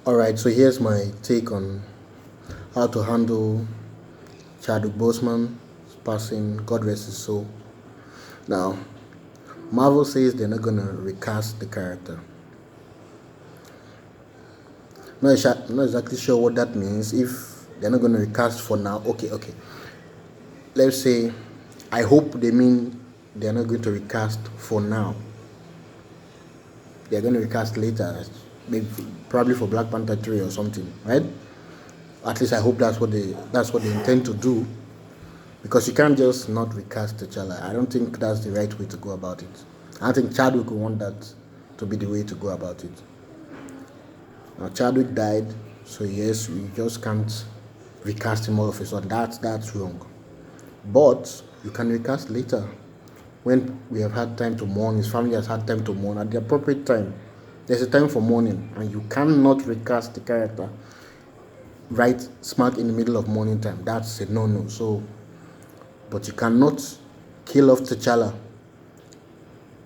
Alright, so here's my take on how to handle Chadwick Boseman passing, God rest his soul. Now, Marvel says they're not gonna recast the character. Not exactly sure what that means. If they're not gonna recast for now, okay. Let's say, I hope they mean they're not going to recast for now. They're going to recast later, maybe probably for Black Panther 3 or something, right? At least I hope that's what they intend to do, because you can't just not recast T'Challa. I don't think that's the right way to go about it. I don't think Chadwick would want that to be the way to go about it. Now Chadwick died, so yes, we just can't recast him all of a sudden. That's wrong. But you can recast later, when we have had time to mourn, his family has had time to mourn at the appropriate time. There's a time for mourning, and you cannot recast the character right smack in the middle of mourning time. That's a no-no. So, but you cannot kill off T'Challa.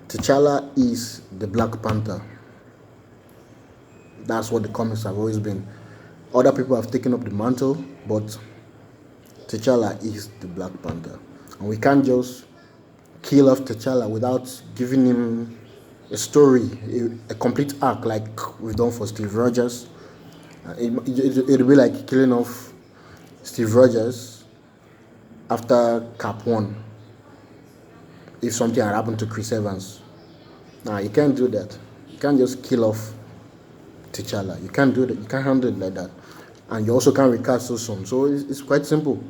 T'Challa is the Black Panther. That's what the comics have always been. Other people have taken up the mantle, but T'Challa is the Black Panther. And we can't just kill off T'Challa without giving him a story, a complete arc like we've done for Steve Rogers. It'll be like killing off Steve Rogers after Cap 1 if something had happened to Chris Evans. Nah, you can't do that. You can't just kill off T'Challa. You can't do that. You can't handle it like that. And you also can't recast so soon. So it's quite simple.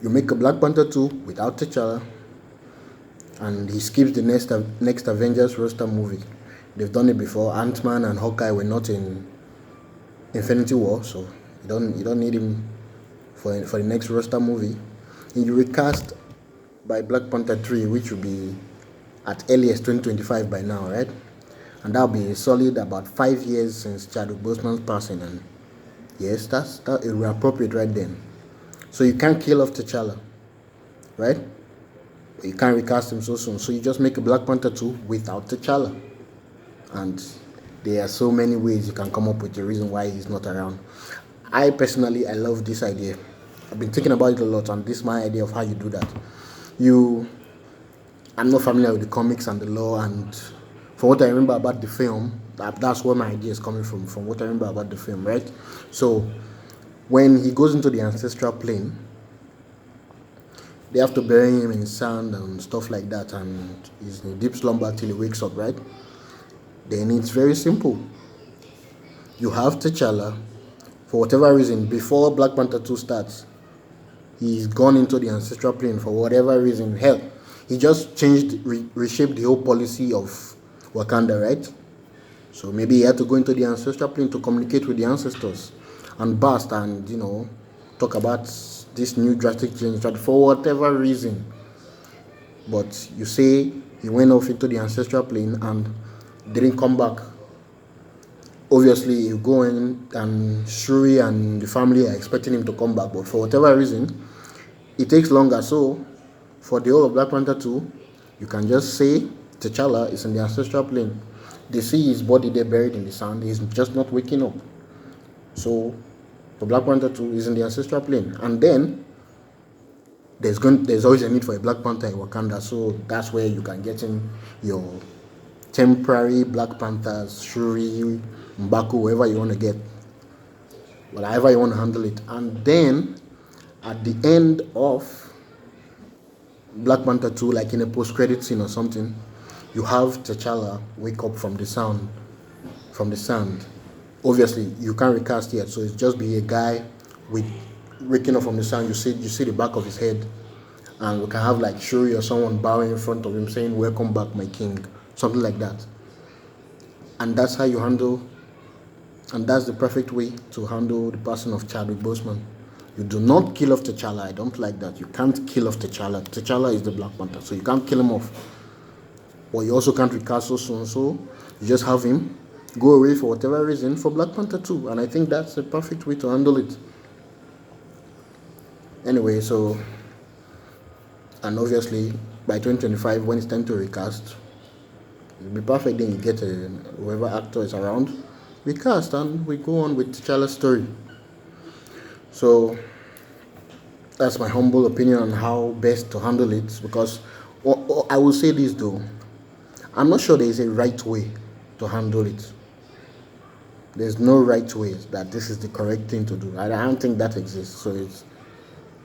You make a Black Panther 2 without T'Challa, and he skips the next Avengers roster movie. They've done it before. Ant-Man and Hawkeye were not in Infinity War, so you don't need him for the next roster movie. And you recast by Black Panther 3, which will be at earliest 2025 by now, right? And that'll be solid about 5 years since Chadwick Boseman's passing, and yes, that it will be appropriate right then. So you can't kill off T'Challa, right? You can't recast him so soon. So you just make a Black Panther 2 without T'Challa. And there are so many ways you can come up with a reason why he's not around. I personally, I love this idea. I've been thinking about it a lot, and this is my idea of how you do that. I'm not familiar with the comics and the lore, and from what I remember about the film, that's where my idea is coming from what I remember about the film, right? So when he goes into the ancestral plane, they have to bury him in sand and stuff like that, and he's in a deep slumber till he wakes up, right? Then it's very simple. You have T'Challa, for whatever reason, before Black Panther 2 starts, he's gone into the ancestral plane for whatever reason. Hell, he just reshaped the whole policy of Wakanda, right? So maybe he had to go into the ancestral plane to communicate with the ancestors and burst and, talk about this new drastic change for whatever reason. But you say he went off into the ancestral plane and didn't come back. Obviously, you go in and Shuri and the family are expecting him to come back, but for whatever reason, it takes longer. So, for the whole of Black Panther 2, you can just say T'Challa is in the ancestral plane. They see his body there buried in the sand. He's just not waking up. So, for Black Panther 2, he's in the ancestral plane. And then, there's always a need for a Black Panther in Wakanda. So, that's where you can get in your temporary Black Panthers, Shuri, M'Baku, whoever you want to get. Whatever you want to handle it. And then, at the end of Black Panther 2, like in a post-credit scene or something, you have T'Challa wake up from the sand. Obviously, you can't recast yet, so it's just be a guy with waking up from the sand. You see the back of his head, and we can have like Shuri or someone bowing in front of him saying, "Welcome back, my king," something like that. And that's how you handle, and that's the perfect way to handle the passing of Chadwick Boseman. You do not kill off T'Challa. I don't like that. You can't kill off T'Challa. T'Challa is the Black Panther, so you can't kill him off. But you also can't recast so soon, so you just have him go away for whatever reason for Black Panther 2, and I think that's the perfect way to handle it. Anyway, so, and obviously by 2025, when it's time to recast, it'll be perfect. Then you get whoever actor is around, recast, and we go on with T'Challa's story. So that's my humble opinion on how best to handle it. Because I will say this though, I'm not sure there is a right way to handle it. There's no right way that this is the correct thing to do. I don't think that exists. So it's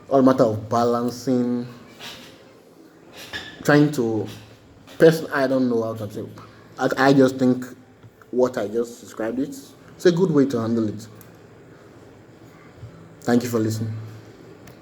all a matter of balancing, trying to. Person, I don't know how to say. I just think what I just described it's a good way to handle it. Thank you for listening.